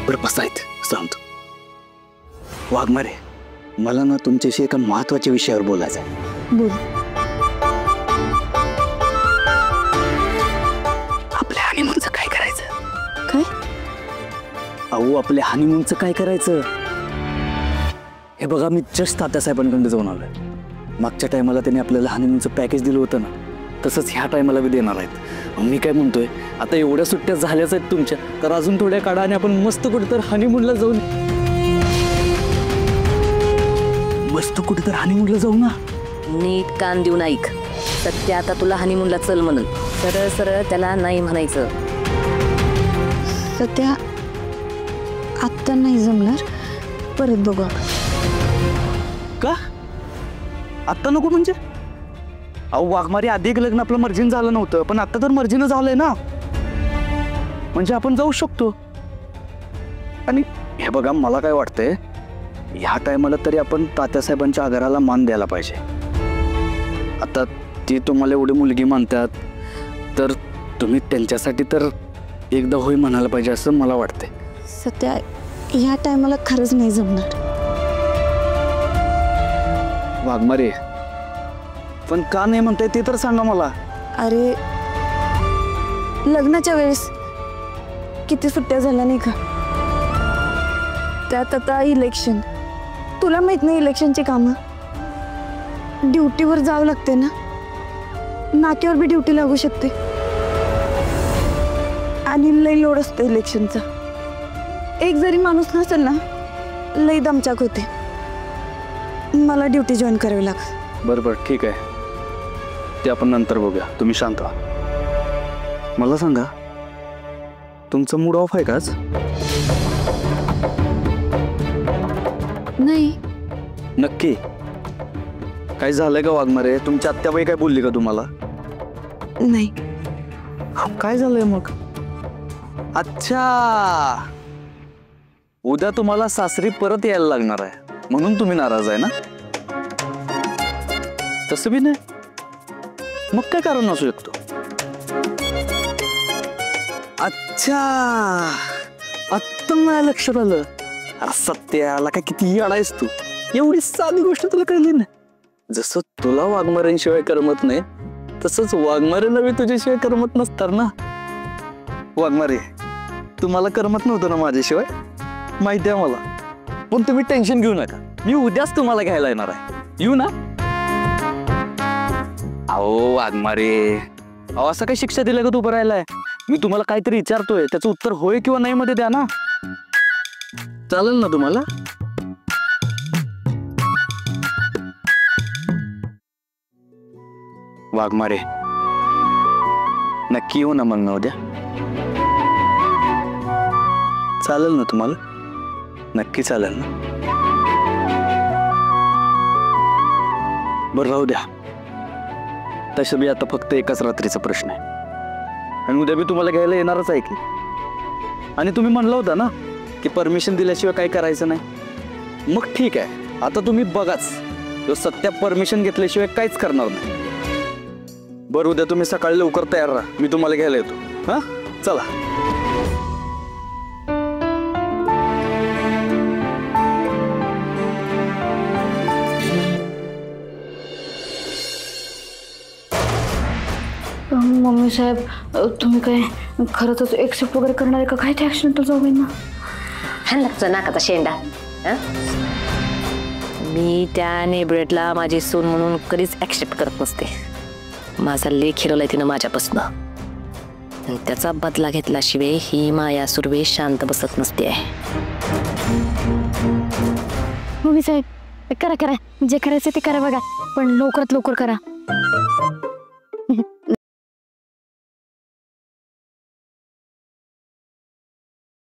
बरं बसायत सांगतो. वाघमारे, मला ना तुमच्याशी एका महत्वाच्या विषयावर बोलायचं आहे. बोल. आपल्या हनीमूनचं काय करायचं? काय? अहो, आपल्या हनीमूनचं काय करायचं? हे बघा, मी जस्ट तात्यासाहेबांकडे जाऊन आलोय. मागच्या टायमाला त्यांनी आपल्याला हनीमूनचं पॅकेज दिलं होतं ना, तसंच ह्या टायमाला बी देणार आहेत. मी काय म्हणतोय, आता एवढ्या सुट्ट्या झाल्याच आहेत तुमच्या, तर अजून थोड्या काढा आणि आपण मस्त कुठेतर हनीमूनला जाऊन जाऊ ना. नीट कान देऊन ऐक. सत्य आता तुला हनीमूनला चल म्हणून सरळ सरळ त्याला नाही म्हणायचं. सध्या आत्ता नाही जमणार, परत बघू. का आत्ता नको म्हणजे? अहो वाघमारी, आधी एक लग्न आपलं मर्जीनं झालं नव्हतं, पण आता तर मर्जीनं झालंय ना, म्हणजे आपण जाऊ शकतो. आणि हे बघा, मला काय वाटतंय, ह्या टायमाला तरी आपण तात्यासाहेबांच्या आगाराला मान द्यायला पाहिजे. आता ती तुम्हाला एवढी मुलगी मानतात, तर तुम्ही त्यांच्यासाठी तर एकदा होय म्हणायला पाहिजे असं मला वाटतंय. सध्या ह्या टायमाला खरंच नाही जमणार. वाघमारे, पण का नाही म्हणताय ते तर सांगा मला. अरे, लग्नाच्या वेळेस किती सुट्ट्या झाल्या नाही का? त्यात आता इलेक्शन. तुला माहित नाही इलेक्शनची कामं, ड्युटीवर जावं लागते ना, नाक्यावर बी ड्युटी लागू शकते. आणि लई लोड असतं इलेक्शनचा. एक जरी माणूस नसेल ना, लई दमचाक होते. मला ड्युटी जॉईन करावी लागेल. बरोबर, ठीक आहे, ते आपण नंतर बघूया. तुम्ही शांत व्हा. मला सांगा, तुमचं मूड ऑफ आहे का आज? नाही. नक्की? काय झालंय का वाघमारे? तुमची आत्याबाई काय बोलली का तुम्हाला? नाही. काय झालंय मग? अच्छा, उद्या तुम्हाला सासरी परत यायला लागणार आहे, म्हणून तुम्ही नाराज आहे ना? तसं बी नाही, मग काय कारण असू शकतो? अच्छा, आत्ता माझ्या लक्षात आलं. सत्याला काय किती येडा आहेस तू, एवढी साधी गोष्ट तुला कळली ना. जसं तुला वाघमाऱ्यांशिवाय करमत नाही, तसंच वाघमाऱ्यांना बी तुझ्याशिवाय करमत नसणार ना. वाघमारे, तुम्हाला करमत नव्हतं ना माझ्याशिवाय, माहिती आहे मला. पण तुम्ही टेन्शन घेऊ नका, मी उद्याच तुम्हाला घ्यायला येणार आहे. येऊ ना? अहो वाघमारे, अहो असं काही शिक्षा दिलं का तू उभं राहिलाय? मी तुम्हाला काहीतरी विचारतोय, त्याचं उत्तर होय किंवा नाही मध्ये द्या ना. चालेल ना तुम्हाला? वाघमारे, नक्की येऊ ना मग मी उद्या? चालेल ना तुम्हाला? नक्की चालेल ना? बरं, राहू द्या. तसं बी आता फक्त एकाच रात्रीचा प्रश्न आहे, आणि उद्या बी तुम्हाला घ्यायला येणारच आहे की. आणि तुम्ही म्हणला होता ना की परमिशन दिल्याशिवाय काही करायचं नाही. मग ठीक आहे, आता तुम्ही बघाच, तो सत्या परमिशन घेतल्याशिवाय काहीच करणार नाही. बरं, उद्या तुम्ही सकाळी लवकर तयार राहा, मी तुम्हाला घ्यायला येतो. हां, चला. मम्मी साहेब, तुम्ही काय खरंच एक्सेप्ट वगैरे करणार आहे का काय? ते ॲक्सिडेंटल जाऊबाईंना ह्यांना नाकाचा शेंडा. मी त्या नेबरेटला माझी सून म्हणून कधीच ॲक्सेप्ट करत नसते. माझा लेख हिरवलाय तिनं माझ्यापासनं, आणि त्याचा बदला घेतल्याशिवाय ही माया सुर्वे शांत बसत नसते. मम्मी साहेब, करा करा, जे करायचं ते करा बघा, पण लवकरात लवकर करा.